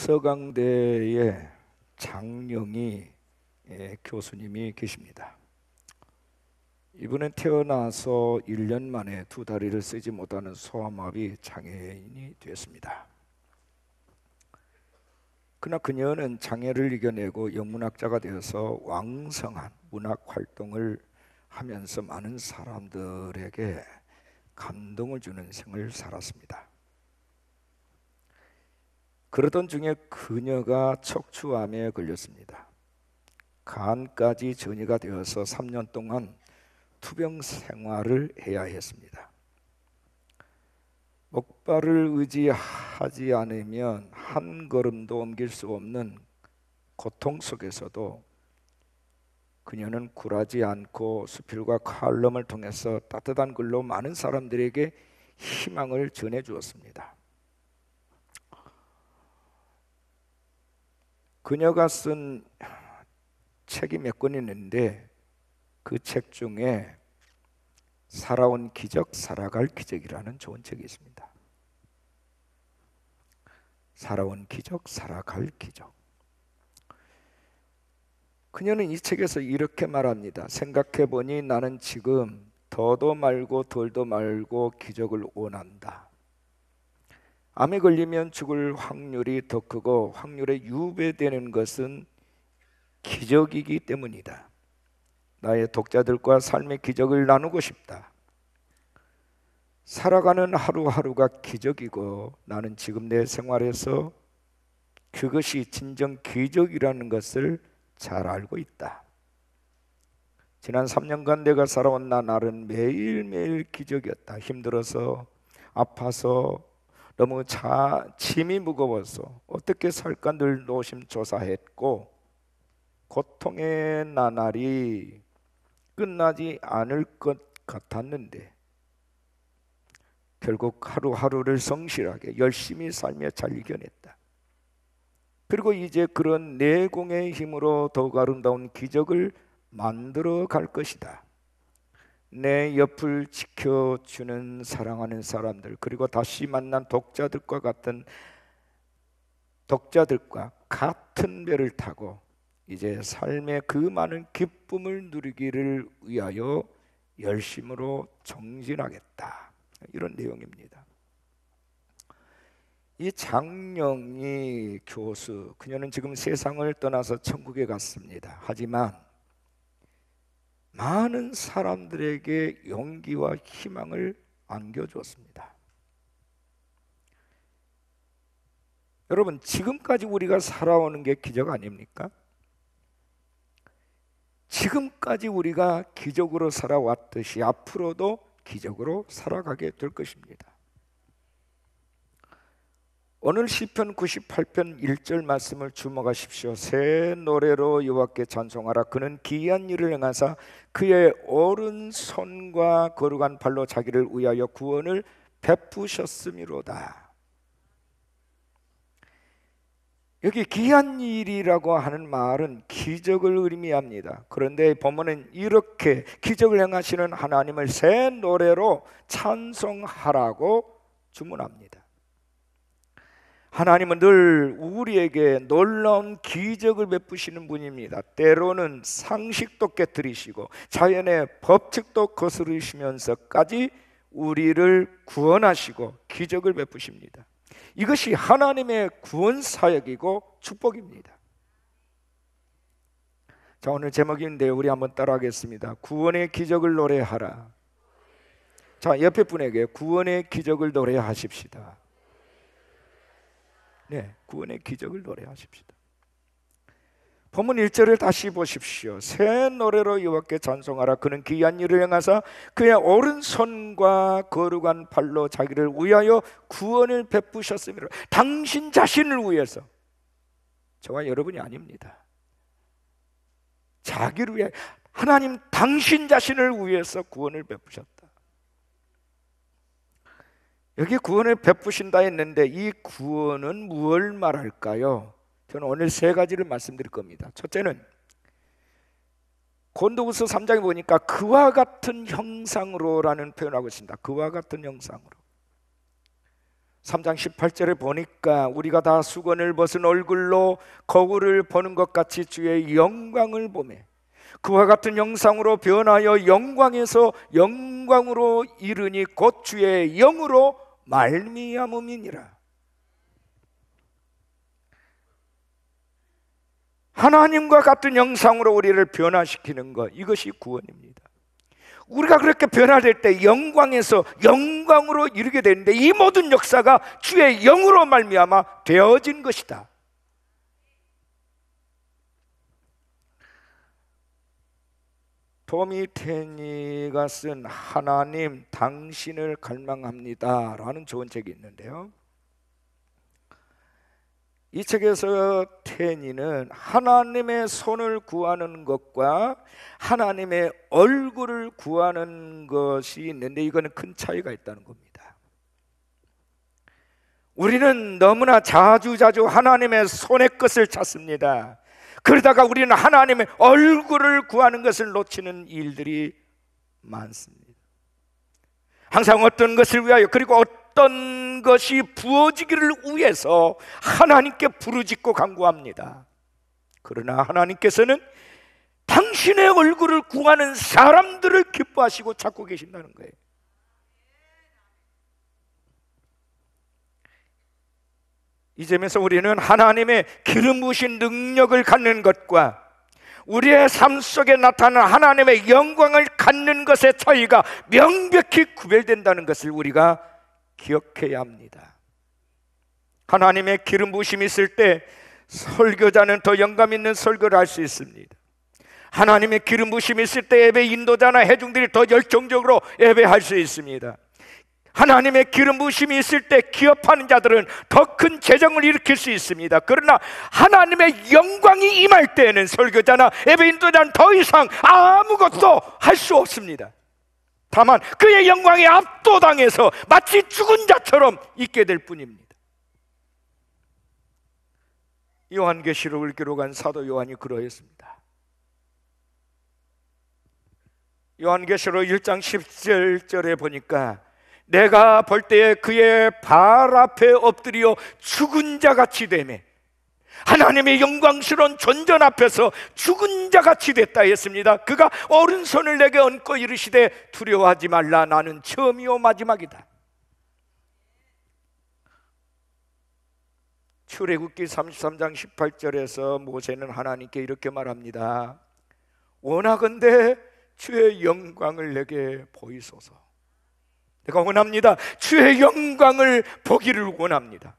서강대에 장영희 교수님이 계십니다. 이분은 태어나서 1년 만에 두 다리를 쓰지 못하는 소아마비 장애인이 되었습니다. 그러나 그녀는 장애를 이겨내고 영문학자가 되어서 왕성한 문학 활동을 하면서 많은 사람들에게 감동을 주는 생을 살았습니다. 그러던 중에 그녀가 척추암에 걸렸습니다. 간까지 전이가 되어서 3년 동안 투병 생활을 해야 했습니다. 목발을 의지하지 않으면 한 걸음도 옮길 수 없는 고통 속에서도 그녀는 굴하지 않고 수필과 칼럼을 통해서 따뜻한 글로 많은 사람들에게 희망을 전해 주었습니다. 그녀가 쓴 책이 몇 권 있는데 그 책 중에 살아온 기적, 살아갈 기적이라는 좋은 책이 있습니다. 살아온 기적, 살아갈 기적. 그녀는 이 책에서 이렇게 말합니다. 생각해보니 나는 지금 더도 말고 덜도 말고 기적을 원한다. 암에 걸리면 죽을 확률이 더 크고 확률에 유배되는 것은 기적이기 때문이다. 나의 독자들과 삶의 기적을 나누고 싶다. 살아가는 하루하루가 기적이고 나는 지금 내 생활에서 그것이 진정 기적이라는 것을 잘 알고 있다. 지난 3년간 내가 살아온 나날은 매일매일 기적이었다. 힘들어서, 아파서, 너무 짐이 무거워서 어떻게 살까 늘 노심초사했고 고통의 나날이 끝나지 않을 것 같았는데 결국 하루하루를 성실하게 열심히 살며 잘 이겨냈다. 그리고 이제 그런 내공의 힘으로 더욱 아름다운 기적을 만들어 갈 것이다. 내 옆을 지켜주는 사랑하는 사람들, 그리고 다시 만난 독자들과 같은 배를 타고 이제 삶의 그 많은 기쁨을 누리기를 위하여 열심으로 정진하겠다. 이런 내용입니다. 이 장영희 교수, 그녀는 지금 세상을 떠나서 천국에 갔습니다. 하지만 많은 사람들에게 용기와 희망을 안겨주었습니다. 여러분, 지금까지 우리가 살아오는 게 기적 아닙니까? 지금까지 우리가 기적으로 살아왔듯이 앞으로도 기적으로 살아가게 될 것입니다. 오늘 시편 98편 1절 말씀을 주목하십시오. 새 노래로 여호와께 찬송하라. 그는 기이한 일을 행하사 그의 오른손과 거룩한 발로 자기를 위하여 구원을 베푸셨음이로다. 여기 기이한 일이라고 하는 말은 기적을 의미합니다. 그런데 본문은 이렇게 기적을 행하시는 하나님을 새 노래로 찬송하라고 주문합니다. 하나님은 늘 우리에게 놀라운 기적을 베푸시는 분입니다. 때로는 상식도 깨뜨리시고 자연의 법칙도 거스르시면서까지 우리를 구원하시고 기적을 베푸십니다. 이것이 하나님의 구원 사역이고 축복입니다. 자, 오늘 제목인데 우리 한번 따라하겠습니다. 구원의 기적을 노래하라. 자, 옆에 분에게 구원의 기적을 노래하십시다. 네, 구원의 기적을 노래하십시다. 본문 1절을 다시 보십시오. 새 노래로 여호와께 찬송하라. 그는 기이한 일을 행하사 그의 오른손과 거룩한 발로 자기를 위하여 구원을 베푸셨으므로. 당신 자신을 위해서, 저와 여러분이 아닙니다. 자기를 위해, 하나님 당신 자신을 위해서 구원을 베푸셨다. 여기 구원을 베푸신다 했는데 이 구원은 무엇을 말할까요? 저는 오늘 세 가지를 말씀드릴 겁니다. 첫째는 고린도후서 3장에 보니까 그와 같은 형상으로라는 표현을 하고 있습니다. 그와 같은 형상으로. 3장 18절에 보니까 우리가 다 수건을 벗은 얼굴로 거울을 보는 것 같이 주의 영광을 보며 그와 같은 형상으로 변하여 영광에서 영광으로 이르니 곧 주의 영으로 말미암음이니라. 하나님과 같은 형상으로 우리를 변화시키는 것, 이것이 구원입니다. 우리가 그렇게 변화될 때 영광에서 영광으로 이르게 되는데 이 모든 역사가 주의 영으로 말미암아 되어진 것이다. 토미 테니가 쓴 하나님 당신을 갈망합니다 라는 좋은 책이 있는데요, 이 책에서 테니는 하나님의 손을 구하는 것과 하나님의 얼굴을 구하는 것이 있는데 이거는 큰 차이가 있다는 겁니다. 우리는 너무나 자주자주 하나님의 손의 것을 찾습니다. 그러다가 우리는 하나님의 얼굴을 구하는 것을 놓치는 일들이 많습니다. 항상 어떤 것을 위하여 그리고 어떤 것이 부어지기를 위해서 하나님께 부르짖고 간구합니다. 그러나 하나님께서는 당신의 얼굴을 구하는 사람들을 기뻐하시고 찾고 계신다는 거예요. 이 점에서 우리는 하나님의 기름 부으신 능력을 갖는 것과 우리의 삶 속에 나타나는 하나님의 영광을 갖는 것의 차이가 명백히 구별된다는 것을 우리가 기억해야 합니다. 하나님의 기름 부으심이 있을 때 설교자는 더 영감 있는 설교를 할 수 있습니다. 하나님의 기름 부으심이 있을 때 예배 인도자나 회중들이 더 열정적으로 예배할 수 있습니다. 하나님의 기름 부으심이 있을 때 기업하는 자들은 더 큰 재정을 일으킬 수 있습니다. 그러나 하나님의 영광이 임할 때에는 설교자나 예배 인도자는 더 이상 아무것도 할 수 없습니다. 다만 그의 영광에 압도당해서 마치 죽은 자처럼 있게 될 뿐입니다. 요한계시록을 기록한 사도 요한이 그러했습니다. 요한계시록 1장 17절에 보니까 내가 볼 때에 그의 발 앞에 엎드려 죽은 자같이 되매 하나님의 영광스러운 존전 앞에서 죽은 자같이 됐다 했습니다. 그가 오른손을 내게 얹고 이르시되 두려워하지 말라, 나는 처음이요 마지막이다. 출애굽기 33장 18절에서 모세는 하나님께 이렇게 말합니다. 원하건대 주의 영광을 내게 보이소서. 내가 원합니다. 주의 영광을 보기를 원합니다.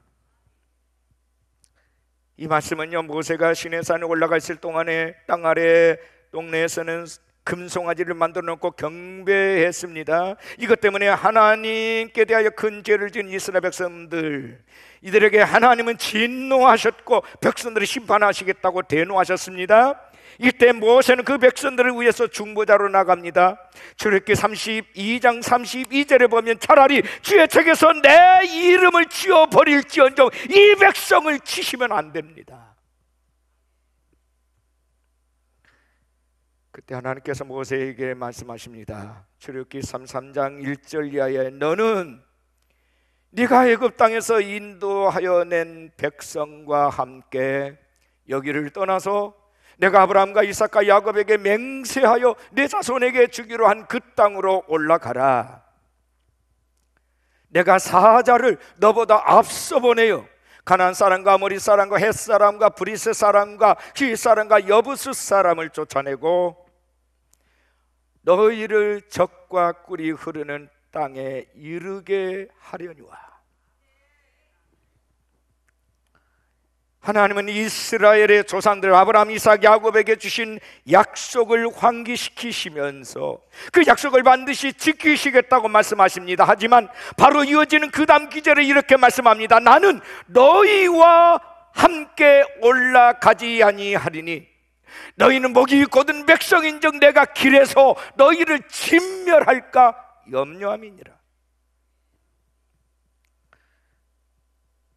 이 말씀은요, 모세가 시내산에 올라가 있을 동안에 땅 아래 동네에서는 금송아지를 만들어 놓고 경배했습니다. 이것 때문에 하나님께 대하여 큰 죄를 지은 이스라엘 백성들, 이들에게 하나님은 진노하셨고 백성들을 심판하시겠다고 대노하셨습니다. 이때 모세는 그 백성들을 위해서 중보자로 나갑니다. 출애굽기 32장 32절에 보면 차라리 주의 책에서 내 이름을 지워버릴지언정 이 백성을 치시면 안 됩니다. 그때 하나님께서 모세에게 말씀하십니다. 출애굽기 33장 1절 이하에 너는 네가 애굽 땅에서 인도하여 낸 백성과 함께 여기를 떠나서 내가 아브라함과 이삭과 야곱에게 맹세하여 내 자손에게 주기로 한 그 땅으로 올라가라. 내가 사자를 너보다 앞서 보내요 가나안 사람과 아모리 사람과 헷 사람과 브리스 사람과 히 사람과 여부스 사람을 쫓아내고 너희를 적과 꿀이 흐르는 땅에 이르게 하려니와. 하나님은 이스라엘의 조상들 아브라함, 이삭, 야곱에게 주신 약속을 환기시키시면서 그 약속을 반드시 지키시겠다고 말씀하십니다. 하지만 바로 이어지는 그 다음 기절에 이렇게 말씀합니다. 나는 너희와 함께 올라가지 아니하리니 너희는 목이 곧은 백성인즉 내가 길에서 너희를 진멸할까 염려함이니라.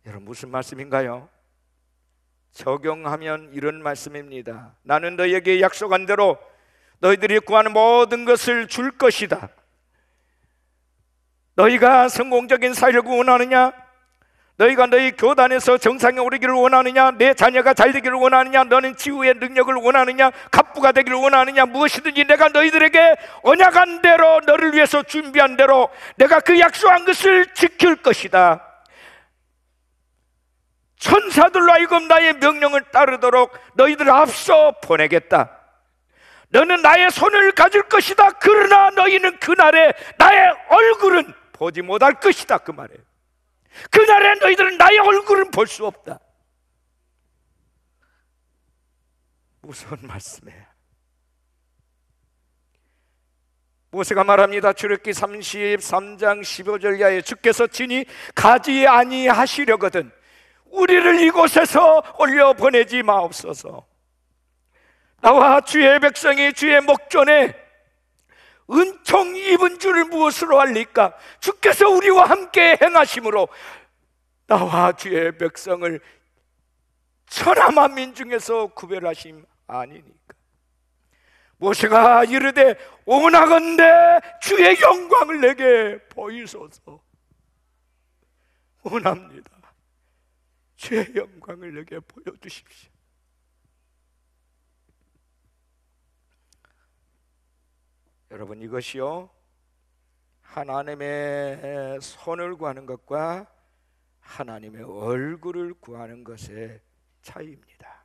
여러분, 무슨 말씀인가요? 적용하면 이런 말씀입니다. 나는 너희에게 약속한 대로 너희들이 구하는 모든 것을 줄 것이다. 너희가 성공적인 사회를 원하느냐? 너희가 너희 교단에서 정상에 오르기를 원하느냐, 내 자녀가 잘 되기를 원하느냐, 너는 지우의 능력을 원하느냐, 갑부가 되기를 원하느냐, 무엇이든지 내가 너희들에게 언약한 대로, 너를 위해서 준비한 대로 내가 그 약속한 것을 지킬 것이다. 천사들로 하여금 나의 명령을 따르도록 너희들 앞서 보내겠다. 너는 나의 손을 가질 것이다. 그러나 너희는 그날에 나의 얼굴은 보지 못할 것이다. 그 말이에요. 그날에 너희들은 나의 얼굴은 볼 수 없다. 무서운 말씀이에요. 모세가 말합니다. 출애굽기 33장 15절 이하에 주께서 친히 가지 아니하시려거든 우리를 이곳에서 올려보내지 마옵소서. 나와 주의 백성이 주의 목전에 은총 입은 줄을 무엇으로 알리까? 주께서 우리와 함께 행하심으로 나와 주의 백성을 천하 만민 중에서 구별하심 아니니까. 모세가 이르되 원하건대 주의 영광을 내게 보이소서. 원합니다. 주의 영광을 내게 보여주십시오. 여러분, 이것이요 하나님의 손을 구하는 것과 하나님의 얼굴을 구하는 것의 차이입니다.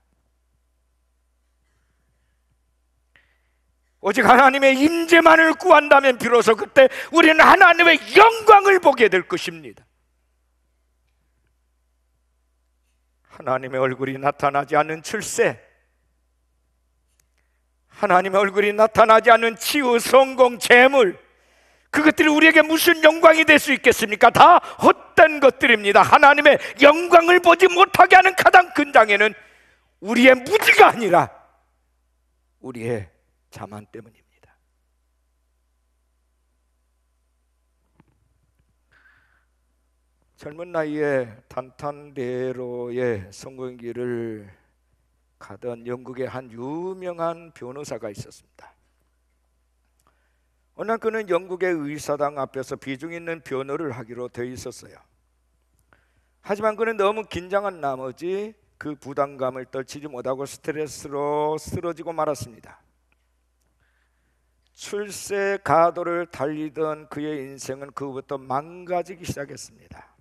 오직 하나님의 임재만을 구한다면 비로소 그때 우리는 하나님의 영광을 보게 될 것입니다. 하나님의 얼굴이 나타나지 않는 출세, 하나님의 얼굴이 나타나지 않는 치유, 성공, 재물, 그것들이 우리에게 무슨 영광이 될 수 있겠습니까? 다 헛된 것들입니다. 하나님의 영광을 보지 못하게 하는 가장 큰 장애는 우리의 무지가 아니라 우리의 자만 때문입니다. 젊은 나이에 탄탄대로의 성공의 길을 가던 영국의 한 유명한 변호사가 있었습니다. 어느 날 그는 영국의 의사당 앞에서 비중 있는 변호를 하기로 되어 있었어요. 하지만 그는 너무 긴장한 나머지 그 부담감을 떨치지 못하고 스트레스로 쓰러지고 말았습니다. 출세 가도를 달리던 그의 인생은 그부터 망가지기 시작했습니다.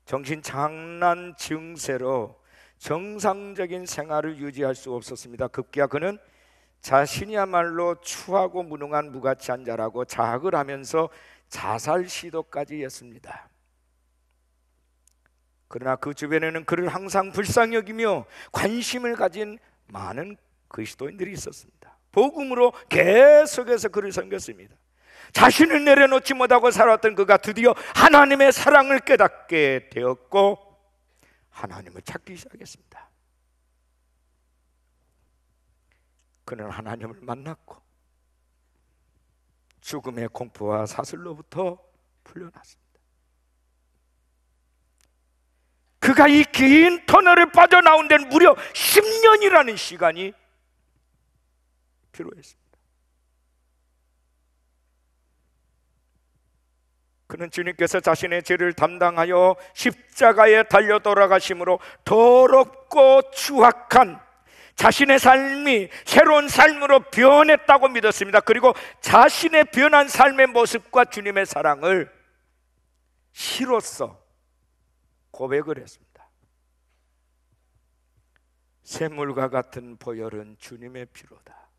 정신장난 증세로 정상적인 생활을 유지할 수 없었습니다. 급기야 그는 자신이야말로 추하고 무능한 무가치한 자라고 자학을 하면서 자살 시도까지 했습니다. 그러나 그 주변에는 그를 항상 불쌍히 여기며 관심을 가진 많은 그리스도인들이 있었습니다. 복음으로 계속해서 그를 섬겼습니다. 자신을 내려놓지 못하고 살았던 그가 드디어 하나님의 사랑을 깨닫게 되었고 하나님을 찾기 시작했습니다. 그는 하나님을 만났고 죽음의 공포와 사슬로부터 풀려났습니다. 그가 이 긴 터널을 빠져나온 데는 무려 10년이라는 시간이 필요했습니다. 그는 주님께서 자신의 죄를 담당하여 십자가에 달려 돌아가심으로 더럽고 추악한 자신의 삶이 새로운 삶으로 변했다고 믿었습니다. 그리고 자신의 변한 삶의 모습과 주님의 사랑을 시로써 고백을 했습니다. 샘물과 같은 보혈은 주님의 피로다.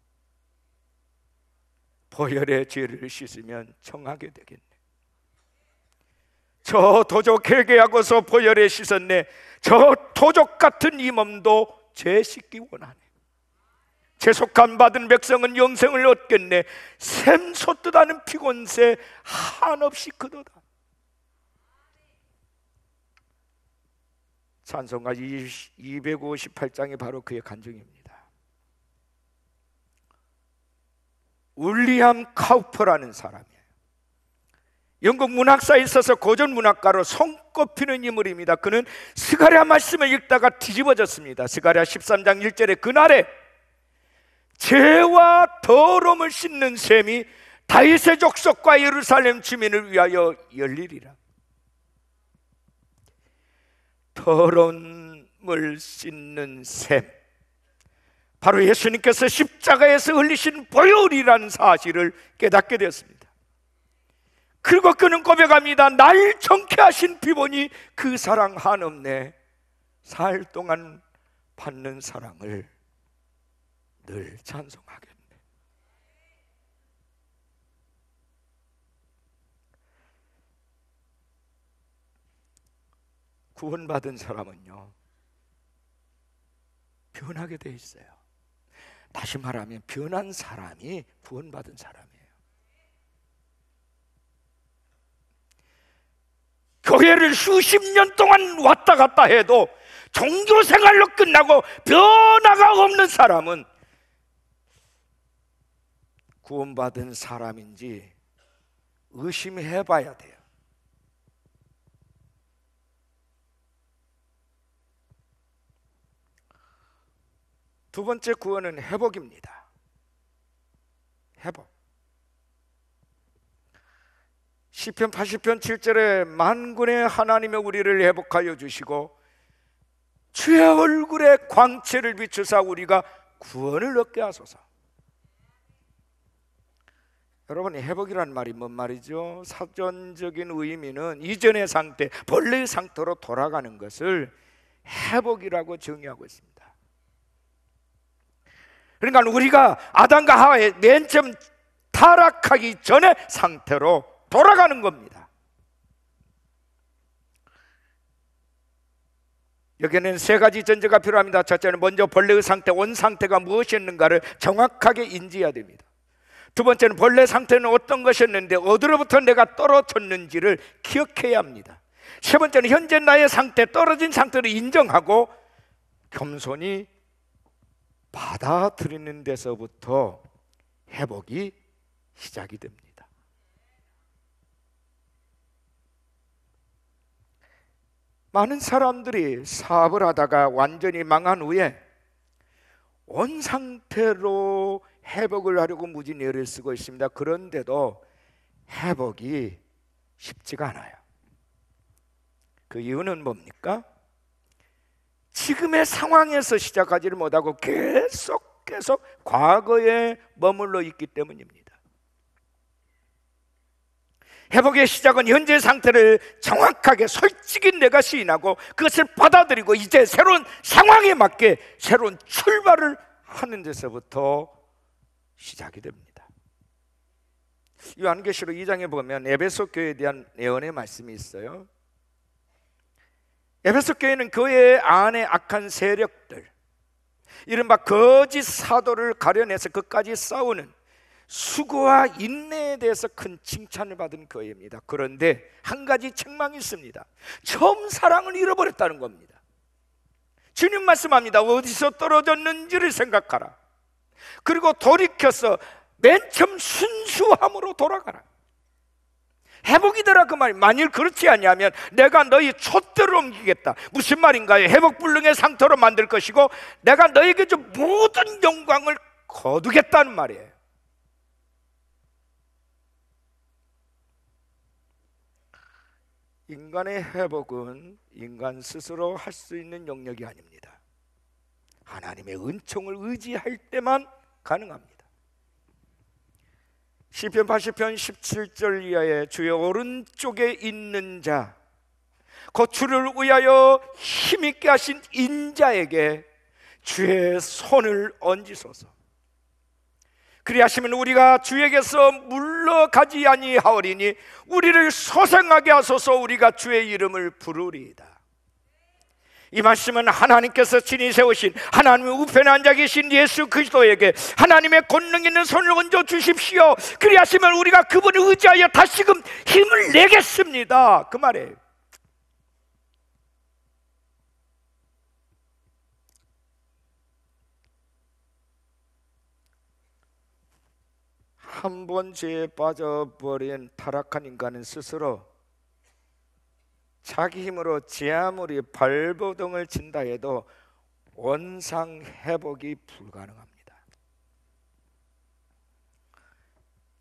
보혈의 죄를 씻으면 청하게 되겠네. 저 도적 회개하고서 보혈에 씻었네. 저 도적 같은 이 몸도 죄 씻기 원하네. 죄속함 받은 백성은 영생을 얻겠네. 샘 솟듯하는 피곤새 한없이 그도다. 찬송가 258장이 바로 그의 간증입니다. 울리엄 카우퍼라는 사람이에요. 영국 문학사에 있어서 고전 문학가로 손꼽히는 인물입니다. 그는 스가랴 말씀을 읽다가 뒤집어졌습니다. 스가랴 13장 1절에 그날에 죄와 더러움을 씻는 샘이 다윗의 족속과 예루살렘 주민을 위하여 열리리라. 더러움을 씻는 셈, 바로 예수님께서 십자가에서 흘리신 보혈이라는 사실을 깨닫게 되었습니다. 그리고 그는 고백합니다. 날 정케 하신 피보니 그 사랑 한없네. 살 동안 받는 사랑을 늘 찬송하겠네. 구원받은 사람은요, 변하게 돼 있어요. 다시 말하면 변한 사람이 구원받은 사람이에요. 교회를 수십 년 동안 왔다 갔다 해도 종교 생활로 끝나고 변화가 없는 사람은 구원받은 사람인지 의심해 봐야 돼요. 두 번째 구원은 회복입니다. 회복. 시편 80편 7절에 만군의 하나님의 우리를 회복하여 주시고 주의 얼굴에 광채를 비추사 우리가 구원을 얻게 하소서. 여러분, 회복이란 말이 뭔 말이죠? 사전적인 의미는 이전의 상태, 본래의 상태로 돌아가는 것을 회복이라고 정의하고 있습니다. 그러니까 우리가 아담과 하와의 맨 처음 타락하기 전의 상태로 돌아가는 겁니다. 여기에는 세 가지 전제가 필요합니다. 첫째는 먼저 본래의 상태, 원 상태가 무엇이었는가를 정확하게 인지해야 됩니다. 두 번째는 본래 상태는 어떤 것이었는데 어디로부터 내가 떨어졌는지를 기억해야 합니다. 세 번째는 현재 나의 상태, 떨어진 상태를 인정하고 겸손히 받아들이는 데서부터 회복이 시작이 됩니다. 많은 사람들이 사업을 하다가 완전히 망한 후에 온 상태로 회복을 하려고 무진 애를 쓰고 있습니다. 그런데도 회복이 쉽지가 않아요. 그 이유는 뭡니까? 지금의 상황에서 시작하지를 못하고 계속 과거에 머물러 있기 때문입니다. 회복의 시작은 현재 상태를 정확하게 솔직히 내가 시인하고 그것을 받아들이고 이제 새로운 상황에 맞게 새로운 출발을 하는 데서부터 시작이 됩니다. 요한계시록 2장에 보면 에베소 교회에 대한 예언의 말씀이 있어요. 에베소 교회는 교회 안에 악한 세력들, 이른바 거짓 사도를 가려내서 끝까지 싸우는 수고와 인내에 대해서 큰 칭찬을 받은 교회입니다. 그런데 한 가지 책망이 있습니다. 처음 사랑을 잃어버렸다는 겁니다. 주님 말씀합니다. 어디서 떨어졌는지를 생각하라. 그리고 돌이켜서 맨 처음 순수함으로 돌아가라. 회복이 되라 그 말이. 만일 그렇지 않냐면 내가 너희 촛대로 옮기겠다. 무슨 말인가요? 회복불능의 상태로 만들 것이고 내가 너에게 좀 모든 영광을 거두겠다는 말이에요. 인간의 회복은 인간 스스로 할 수 있는 영역이 아닙니다. 하나님의 은총을 의지할 때만 가능합니다. 시편 80편 17절 이하에 주의 오른쪽에 있는 자, 곧 주를 위하여 힘있게 하신 인자에게 주의 손을 얹으소서. 그리하시면 우리가 주에게서 물러가지 아니하오리니 우리를 소생하게 하소서. 우리가 주의 이름을 부르리이다. 이 말씀은 하나님께서 친히 세우신 하나님의 우편에 앉아 계신 예수 그리스도에게 하나님의 권능 있는 손을 얹어 주십시오. 그리하시면 우리가 그분을 의지하여 다시금 힘을 내겠습니다. 그 말이에요. 한 번 죄에 빠져버린 타락한 인간은 스스로 자기 힘으로 제 아무리 발버둥을 친다 해도 원상 회복이 불가능합니다.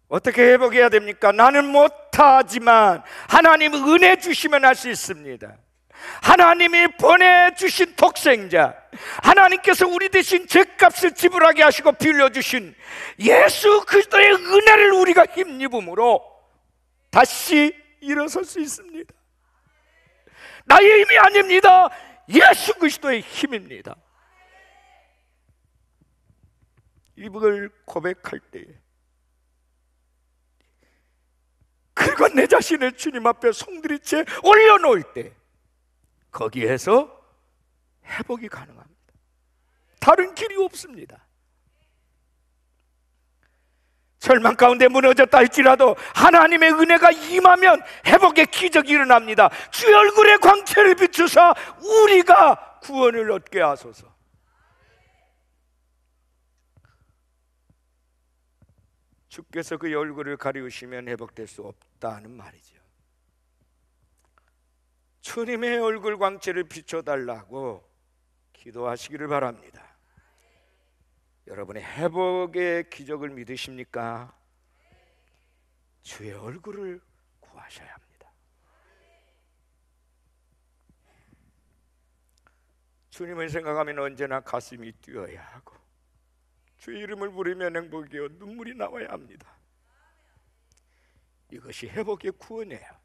어떻게 회복해야 됩니까? 나는 못하지만 하나님 은혜 주시면 할 수 있습니다. 하나님이 보내주신 독생자, 하나님께서 우리 대신 죄값을 지불하게 하시고 빌려주신 예수 그리스도의 은혜를 우리가 힘입음으로 다시 일어설 수 있습니다. 나의 힘이 아닙니다. 예수 그리스도의 힘입니다. 이걸 고백할 때에, 그리고 내 자신을 주님 앞에 송두리째 올려놓을 때 거기에서 회복이 가능합니다. 다른 길이 없습니다. 절망 가운데 무너졌다 할지라도 하나님의 은혜가 임하면 회복의 기적이 일어납니다. 주의 얼굴에 광채를 비추사 우리가 구원을 얻게 하소서. 주께서 그의 얼굴을 가리우시면 회복될 수 없다는 말이죠. 주님의 얼굴 광채를 비춰달라고 기도하시기를 바랍니다. 여러분의 회복의 기적을 믿으십니까? 주의 얼굴을 구하셔야 합니다. 주님을 생각하면 언제나 가슴이 뛰어야 하고, 주의 이름을 부르면 행복이요 눈물이 나와야 합니다. 이것이 회복의 구원이에요.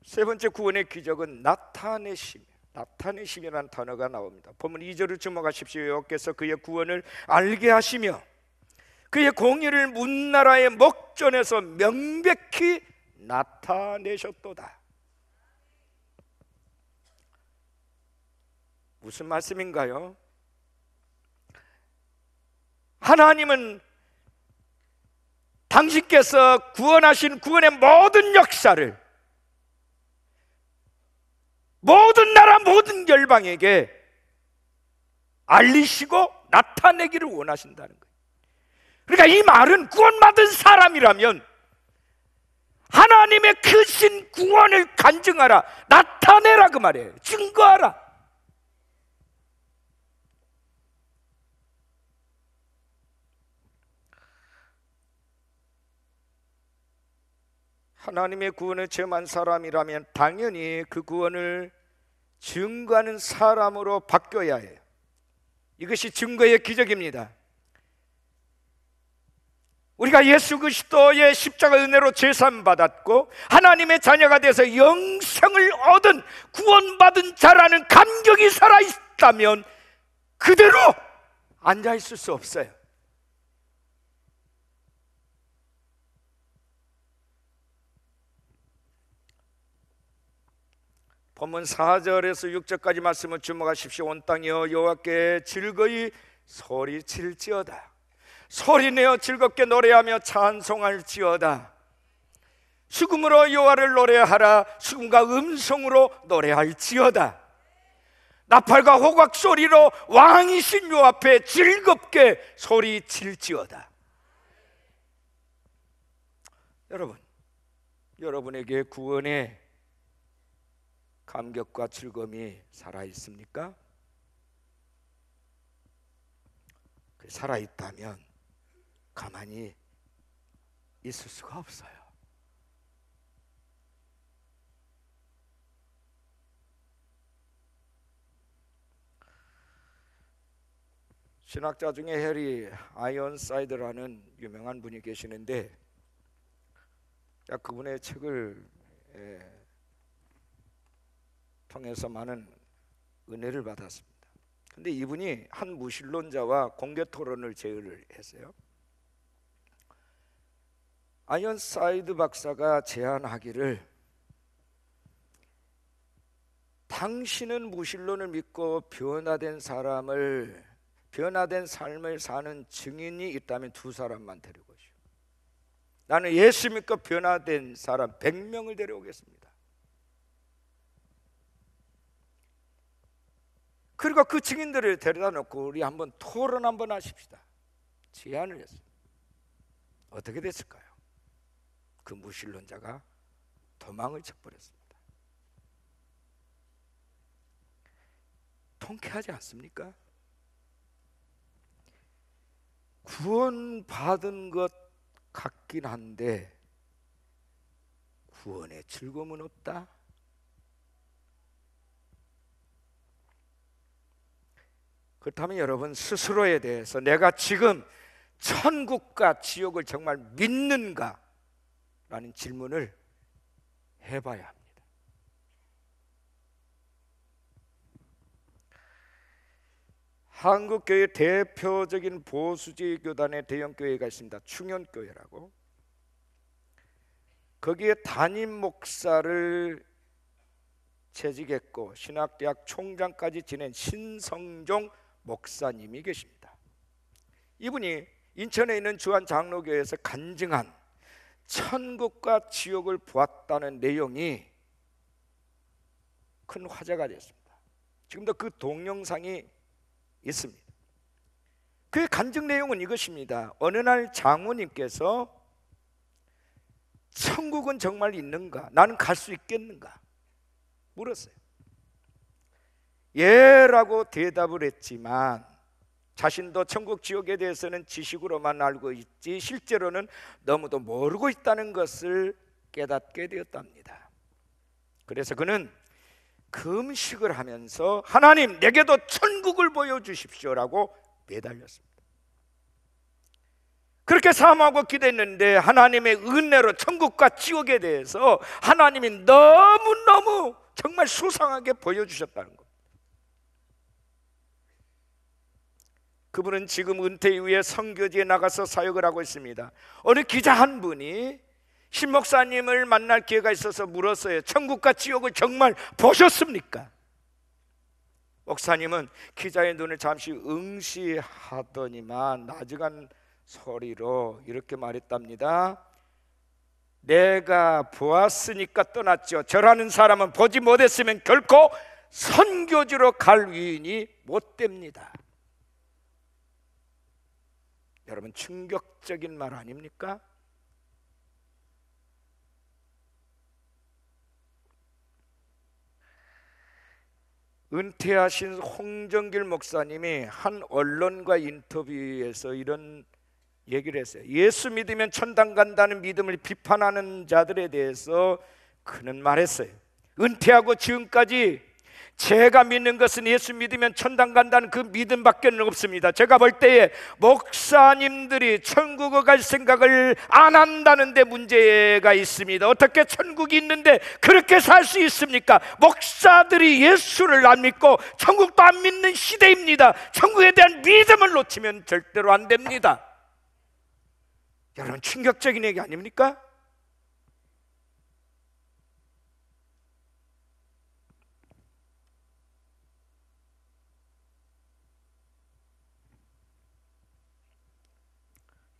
세 번째 구원의 기적은 나타내심. 나타내심이라는 단어가 나옵니다. 본문 2절을 주목하십시오. 여호와께서 그의 구원을 알게 하시며 그의 공의를 문나라의 목전에서 명백히 나타내셨도다. 무슨 말씀인가요? 하나님은 당신께서 구원하신 구원의 모든 역사를 모든 나라 모든 열방에게 알리시고 나타내기를 원하신다는 거예요. 그러니까 이 말은 구원받은 사람이라면 하나님의 크신 구원을 간증하라, 나타내라 그 말이에요. 증거하라. 하나님의 구원을 체험한 사람이라면 당연히 그 구원을 증거하는 사람으로 바뀌어야 해요. 이것이 증거의 기적입니다. 우리가 예수 그리스도의 십자가 은혜로 제산 받았고 하나님의 자녀가 돼서 영생을 얻은 구원받은 자라는 감격이 살아있다면 그대로 앉아있을 수 없어요. 본문 4절에서 6절까지 말씀을 주목하십시오. 온 땅이여 여호와께 즐거이 소리칠지어다. 소리내어 즐겁게 노래하며 찬송할지어다. 수금으로 여호와를 노래하라. 수금과 음성으로 노래할지어다. 나팔과 호각 소리로 왕이신 요 앞에 즐겁게 소리칠지어다. 여러분, 여러분에게 구원의 감격과 즐거움이 살아있습니까? 살아있다면 가만히 있을 수가 없어요. 신학자 중에 해리 아이언사이드라는 유명한 분이 계시는데 그분의 책을 통해서 많은 은혜를 받았습니다. 근데 이분이 한 무신론자와 공개 토론을 제의를 했어요. 아이언사이드 박사가 제안하기를, 당신은 무신론을 믿고 변화된 삶을 사는 증인이 있다면 두 사람만 데려오시오. 나는 예수 믿고 변화된 사람 100명을 데려오겠습니다. 그리고 그 증인들을 데려다 놓고 우리 한번 토론 한번 하십시다. 제안을 했어요. 어떻게 됐을까요? 그 무신론자가 도망을 쳐버렸습니다. 통쾌하지 않습니까? 구원받은 것 같긴 한데 구원의 즐거움은 없다. 그렇다면 여러분 스스로에 대해서 내가 지금 천국과 지옥을 정말 믿는가? 라는 질문을 해봐야 합니다. 한국교회 대표적인 보수주의 교단의 대형교회가 있습니다. 충현교회라고. 거기에 담임 목사를 재직했고 신학대학 총장까지 지낸 신성종 목사님이 계십니다. 이분이 인천에 있는 주한장로교회에서 간증한 천국과 지옥을 보았다는 내용이 큰 화제가 됐습니다. 지금도 그 동영상이 있습니다. 그의 간증 내용은 이것입니다. 어느 날 장모님께서 천국은 정말 있는가? 나는 갈 수 있겠는가? 물었어요. 예라고 대답을 했지만 자신도 천국 지옥에 대해서는 지식으로만 알고 있지 실제로는 너무도 모르고 있다는 것을 깨닫게 되었답니다. 그래서 그는 금식을 하면서 하나님 내게도 천국을 보여주십시오라고 매달렸습니다. 그렇게 사모하고 기도했는데 하나님의 은혜로 천국과 지옥에 대해서 하나님이 너무너무 정말 수상하게 보여주셨다는 겁니다. 그분은 지금 은퇴 이후에 선교지에 나가서 사역을 하고 있습니다. 어느 기자 한 분이 신 목사님을 만날 기회가 있어서 물었어요. 천국과 지옥을 정말 보셨습니까? 목사님은 기자의 눈을 잠시 응시하더니만 나직한 소리로 이렇게 말했답니다. 내가 보았으니까 떠났죠. 저라는 사람은 보지 못했으면 결코 선교지로 갈 위인이 못 됩니다. 여러분 충격적인 말 아닙니까? 은퇴하신 홍정길 목사님이 한 언론과 인터뷰에서 이런 얘기를 했어요. 예수 믿으면 천당 간다는 믿음을 비판하는 자들에 대해서 그는 말했어요. 은퇴하고 지금까지 제가 믿는 것은 예수 믿으면 천당 간다는 그 믿음밖에 없습니다. 제가 볼 때에 목사님들이 천국에 갈 생각을 안 한다는 데 문제가 있습니다. 어떻게 천국이 있는데 그렇게 살 수 있습니까? 목사들이 예수를 안 믿고 천국도 안 믿는 시대입니다. 천국에 대한 믿음을 놓치면 절대로 안 됩니다. 여러분 충격적인 얘기 아닙니까?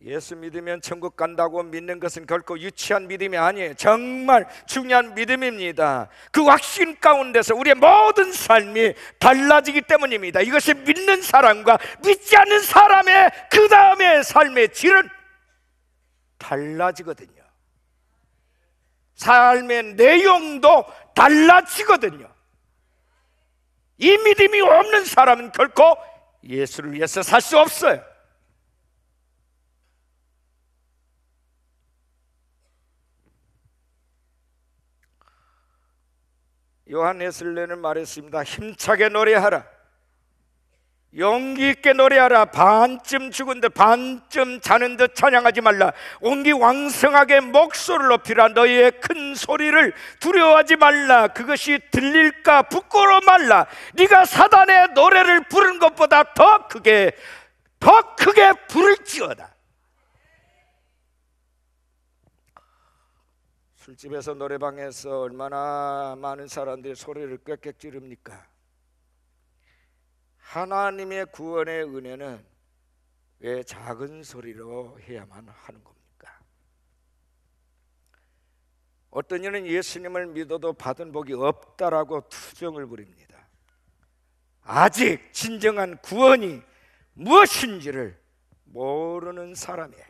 예수 믿으면 천국 간다고 믿는 것은 결코 유치한 믿음이 아니에요. 정말 중요한 믿음입니다. 그 확신 가운데서 우리의 모든 삶이 달라지기 때문입니다. 이것이 믿는 사람과 믿지 않는 사람의 그 다음의 삶의 질은 달라지거든요. 삶의 내용도 달라지거든요. 이 믿음이 없는 사람은 결코 예수를 위해서 살 수 없어요. 요한 웨슬레는 말했습니다. 힘차게 노래하라. 용기 있게 노래하라. 반쯤 죽은 듯 반쯤 자는 듯 찬양하지 말라. 온기 왕성하게 목소리를 높이라. 너희의 큰 소리를 두려워하지 말라. 그것이 들릴까 부끄러워 말라. 네가 사단의 노래를 부르는 것보다 더 크게 부를지어다. 술집에서 노래방에서 얼마나 많은 사람들이 소리를 꽥꽥 지릅니까? 하나님의 구원의 은혜는 왜 작은 소리로 해야만 하는 겁니까? 어떤 이는 예수님을 믿어도 받은 복이 없다라고 투정을 부립니다. 아직 진정한 구원이 무엇인지를 모르는 사람이에요.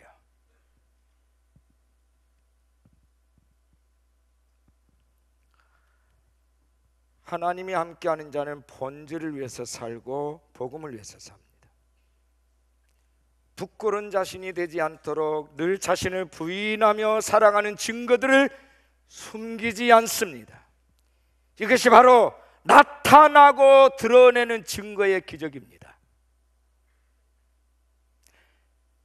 하나님이 함께하는 자는 본질을 위해서 살고 복음을 위해서 삽니다. 부끄러운 자신이 되지 않도록 늘 자신을 부인하며 살아가는 증거들을 숨기지 않습니다. 이것이 바로 나타나고 드러내는 증거의 기적입니다.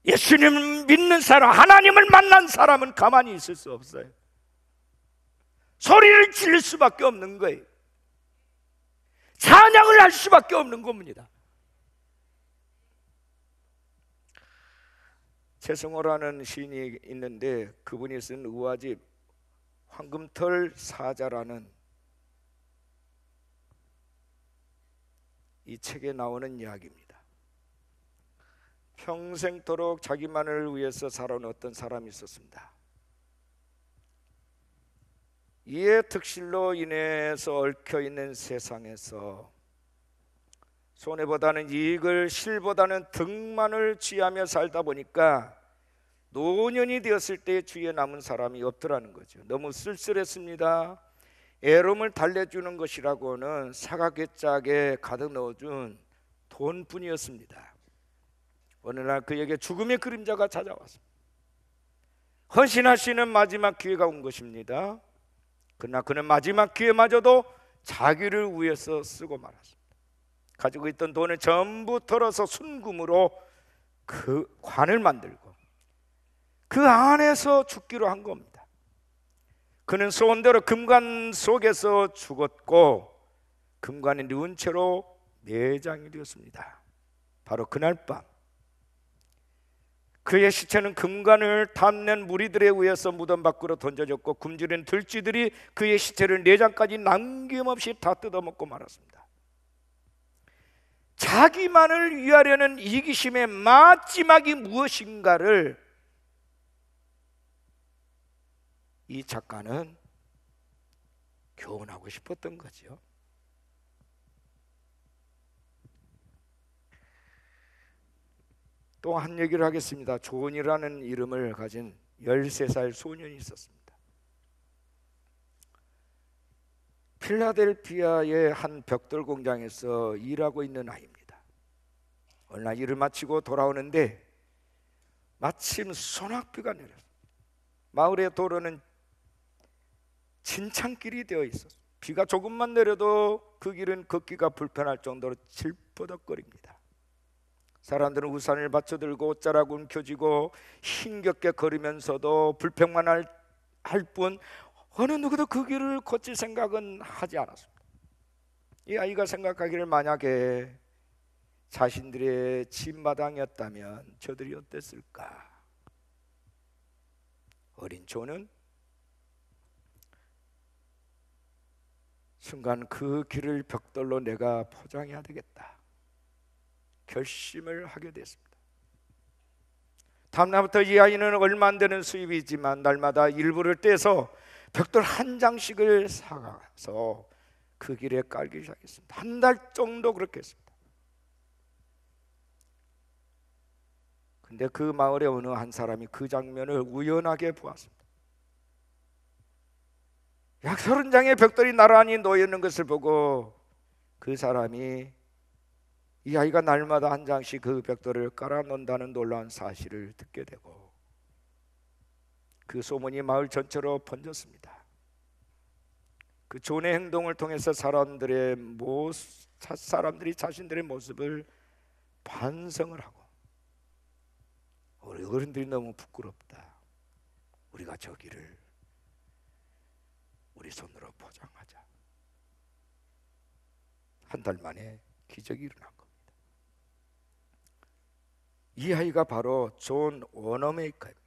예수님을 믿는 사람, 하나님을 만난 사람은 가만히 있을 수 없어요. 소리를 지를 수밖에 없는 거예요. 찬양을 할 수밖에 없는 겁니다. 최승호라는 시인이 있는데 그분이 쓴 우화집 황금털 사자라는 이 책에 나오는 이야기입니다. 평생토록 자기만을 위해서 살아온 어떤 사람이 있었습니다. 이의 특실로 인해서 얽혀있는 세상에서 손해보다는 이익을, 실보다는 득만을 취하며 살다 보니까 노년이 되었을 때 주위에 남은 사람이 없더라는 거죠. 너무 쓸쓸했습니다. 애로움을 달래주는 것이라고는 사각개짝에 가득 넣어준 돈뿐이었습니다. 어느 날 그에게 죽음의 그림자가 찾아왔습니다. 헌신하시는 마지막 기회가 온 것입니다. 그러나 그는 마지막 기회마저도 자기를 위해서 쓰고 말았습니다. 가지고 있던 돈을 전부 털어서 순금으로 그 관을 만들고 그 안에서 죽기로 한 겁니다. 그는 소원대로 금관 속에서 죽었고 금관에 누운 채로 내장이 되었습니다. 바로 그날 밤 그의 시체는 금관을 탐낸 무리들에 의해서 무덤 밖으로 던져졌고 굶주린 들쥐들이 그의 시체를 내장까지 남김없이 다 뜯어먹고 말았습니다. 자기만을 위하려는 이기심의 마지막이 무엇인가를 이 작가는 교훈하고 싶었던 거죠. 또 한 얘기를 하겠습니다. 존이라는 이름을 가진 13살 소년이 있었습니다. 필라델피아의 한 벽돌 공장에서 일하고 있는 아이입니다. 어느 날 일을 마치고 돌아오는데 마침 소낙비가 내렸어요. 마을의 도로는 진창길이 되어 있었어요. 비가 조금만 내려도 그 길은 걷기가 불편할 정도로 질퍼덕거립니다. 사람들은 우산을 받쳐들고 옷자락 움켜쥐고 힘겹게 걸으면서도 불평만 할 뿐 어느 누구도 그 길을 걷질 생각은 하지 않았습니다. 이 아이가 생각하기를 만약에 자신들의 집마당이었다면 저들이 어땠을까? 어린 존은 순간 그 길을 벽돌로 내가 포장해야 되겠다 결심을 하게 됐습니다. 다음날부터 이 아이는 얼마 안 되는 수입이지만 날마다 일부를 떼서 벽돌 한 장씩을 사가서 그 길에 깔기 시작했습니다. 한 달 정도 그렇게 했습니다. 근데 그 마을의 어느 한 사람이 그 장면을 우연하게 보았습니다. 약 30장의 벽돌이 나란히 놓여있는 것을 보고 그 사람이 이 아이가 날마다 한 장씩 그 벽돌을 깔아놓는다는 놀라운 사실을 듣게 되고 그 소문이 마을 전체로 번졌습니다. 그 존의 행동을 통해서 사람들이 자신들의 모습을 반성을 하고 우리 어른들이 너무 부끄럽다. 우리가 저기를 우리 손으로 포장하자. 한 달 만에 기적이 일어난 겁니다. 이 아이가 바로 존 워너메이커입니다.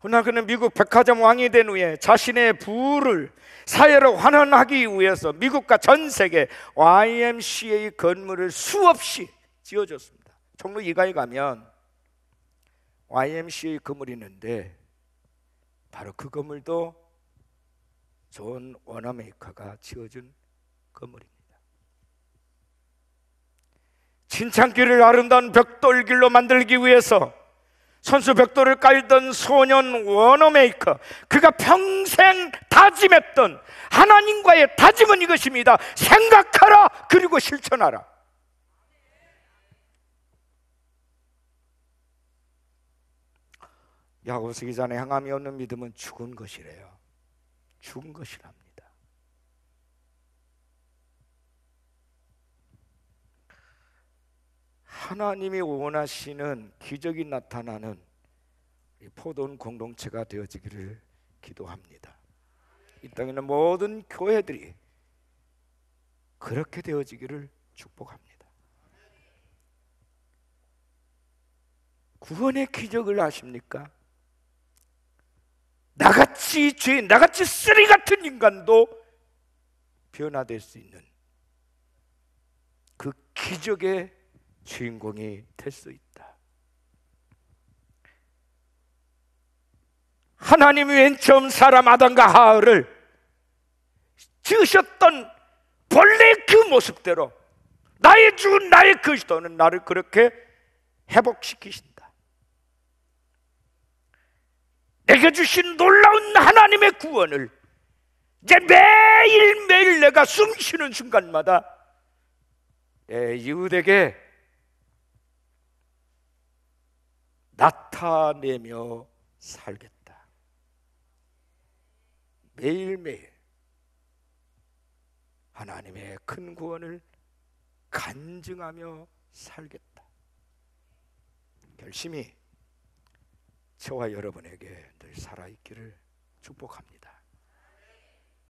그러나 그는 미국 백화점 왕이 된 후에 자신의 부를 사회로 환원하기 위해서 미국과 전 세계 YMCA 건물을 수없이 지어줬습니다. 종로 2가에 가면 YMCA 건물이 있는데 바로 그 건물도 존 워너메이커가 지어준 건물입니다. 진창길을 아름다운 벽돌길로 만들기 위해서 선수 벽돌을 깔던 소년 워너메이커, 그가 평생 다짐했던 하나님과의 다짐은 이것입니다. 생각하라 그리고 실천하라. 야고보서 기자는 행함이 없는 믿음은 죽은 것이래요. 죽은 것이랍니다. 하나님이 원하시는 기적이 나타나는 포도원 공동체가 되어지기를 기도합니다. 이 땅에 있는 모든 교회들이 그렇게 되어지기를 축복합니다. 구원의 기적을 아십니까? 나같이 죄인, 나같이 쓰레기 같은 인간도 변화될 수 있는 그 기적의 주인공이 될 수 있다. 하나님이 맨 처음 사람 아담과 하와를 지으셨던 본래 그 모습대로 나의 주 나의 그리스도는 나를 그렇게 회복시키신다. 내게 주신 놀라운 하나님의 구원을 이제 매일매일 내가 숨 쉬는 순간마다 내 이웃에게 나타내며 살겠다. 매일매일 하나님의 큰 구원을 간증하며 살겠다. 결심이 저와 여러분에게 늘 살아있기를 축복합니다.